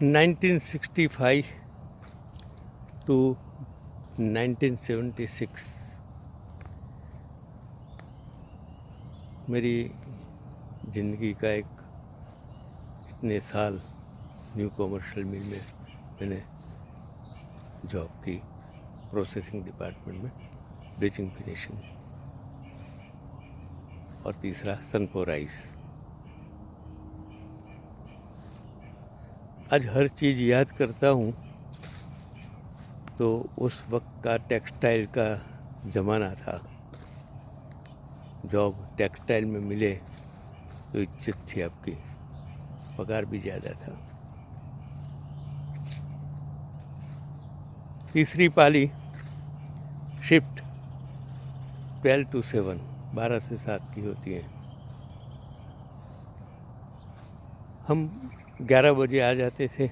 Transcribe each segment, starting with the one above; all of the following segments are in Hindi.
1965 to 1976 मेरी ज़िंदगी का एक इतने साल न्यू कमर्शियल मिल में मैंने जॉब की, प्रोसेसिंग डिपार्टमेंट में, ब्लीचिंग फिनिशिंग, और तीसरा सनपो राइस। आज हर चीज़ याद करता हूँ तो उस वक्त का टेक्सटाइल का ज़माना था। जॉब टेक्सटाइल में मिले तो इज्जत थी आपकी, पगार भी ज़्यादा था। तीसरी पाली शिफ्ट 12 to 7, 12 से 7 की होती है। हम 11 बजे आ जाते थे,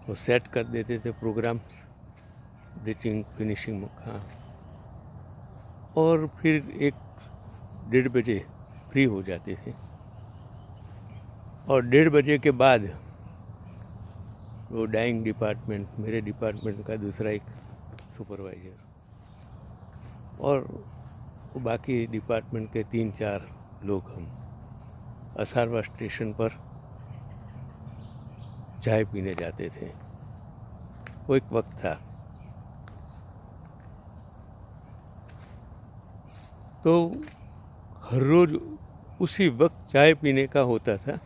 वो सेट कर देते थे प्रोग्राम, ब्लीचिंग फिनिशिंग का, और फिर 1-1:30 बजे फ्री हो जाते थे। और 1:30 बजे के बाद वो डाइंग डिपार्टमेंट, मेरे डिपार्टमेंट का दूसरा एक सुपरवाइज़र, और वो बाकी डिपार्टमेंट के 3-4 लोग हम असारवा स्टेशन पर चाय पीने जाते थे। वो एक वक्त था। तो हर रोज़ उसी वक्त चाय पीने का होता था।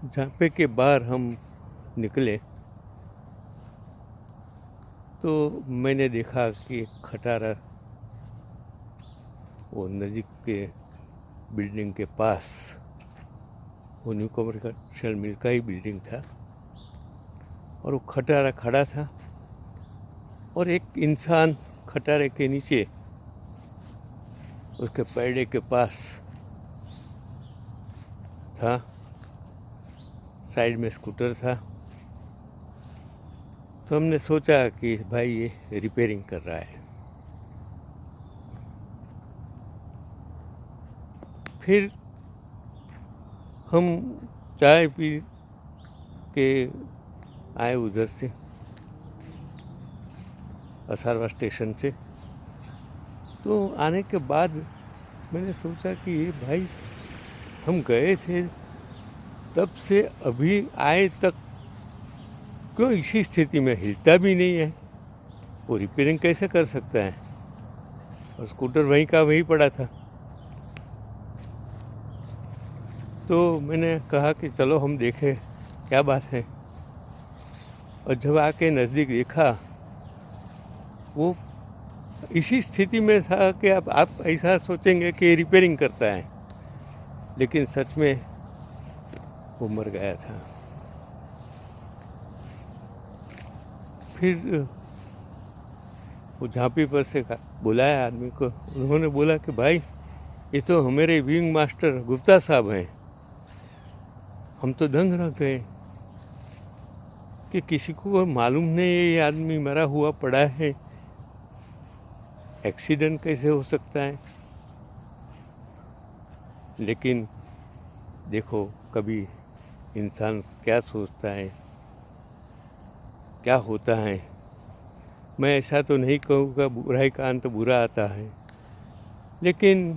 झांपे के बाहर हम निकले तो मैंने देखा कि एक खटारा वो नज़दीक के बिल्डिंग के पास, वो न्यू कमर्शियल मिल का ही बिल्डिंग था, और वो खटारा खड़ा था और एक इंसान खटारे के नीचे उसके पैडे के पास था। साइड में स्कूटर था। तो हमने सोचा कि भाई ये रिपेयरिंग कर रहा है। फिर हम चाय पी के आए उधर से, असारवा स्टेशन से। तो आने के बाद मैंने सोचा कि ये भाई, हम गए थे तब से अभी आए तक क्यों इसी स्थिति में, हिलता भी नहीं है, वो रिपेयरिंग कैसे कर सकता है? और स्कूटर वहीं का वहीं पड़ा था। तो मैंने कहा कि चलो हम देखें क्या बात है। और जब आके नज़दीक देखा, वो इसी स्थिति में था कि अब आप ऐसा सोचेंगे कि रिपेयरिंग करता है, लेकिन सच में वो मर गया था। फिर वो झांपी पर से बुलाया आदमी को। उन्होंने बोला कि भाई, ये तो हमारे विंग मास्टर गुप्ता साहब हैं। हम तो दंग रह गए कि किसी को मालूम नहीं ये आदमी मरा हुआ पड़ा है, एक्सीडेंट कैसे हो सकता है? लेकिन देखो कभी इंसान क्या सोचता है, क्या होता है। मैं ऐसा तो नहीं कहूँगा बुराई का अंत बुरा आता है, लेकिन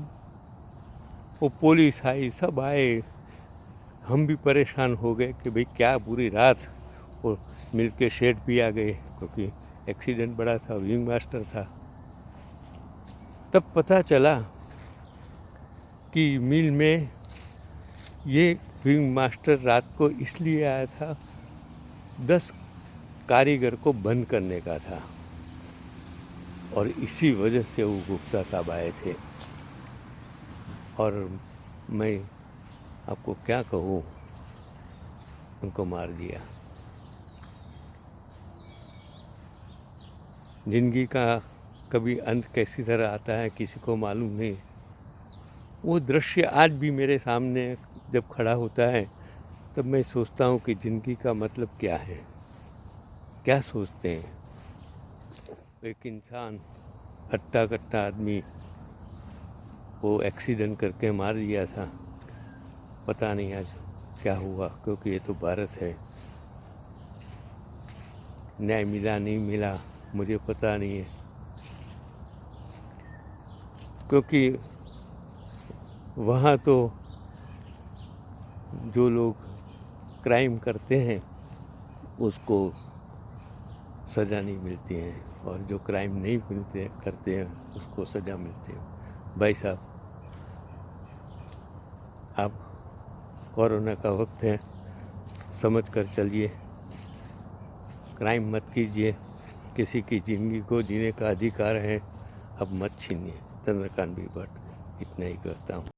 वो पुलिस आई, सब आए, हम भी परेशान हो गए कि भाई क्या बुरी रात। वो मिल के शेड भी आ गए क्योंकि एक्सीडेंट बड़ा था, विंग मास्टर था। तब पता चला कि मिल में ये विंग मास्टर रात को इसलिए आया था, 10 कारीगर को बंद करने का था, और इसी वजह से वो गुप्ता साहब आए थे। और मैं आपको क्या कहूँ, उनको मार दिया। जिंदगी का कभी अंत कैसी तरह आता है किसी को मालूम नहीं। वो दृश्य आज भी मेरे सामने जब खड़ा होता है तब मैं सोचता हूँ कि ज़िंदगी का मतलब क्या है, क्या सोचते हैं। एक इंसान, हट्टा कट्टा आदमी, वो एक्सीडेंट करके मार दिया था। पता नहीं आज क्या हुआ, क्योंकि ये तो भारत है। न्याय मिला नहीं मिला मुझे पता नहीं है, क्योंकि वहाँ तो जो लोग क्राइम करते हैं उसको सज़ा नहीं मिलती है, और जो क्राइम नहीं करते हैं उसको सज़ा मिलती है। भाई साहब, अब कोरोना का वक्त है, समझ कर चलिए, क्राइम मत कीजिए, किसी की ज़िंदगी को जीने का अधिकार है, अब मत छीनिए। चंद्रकांत भी भट्ट इतना ही कहता हूँ।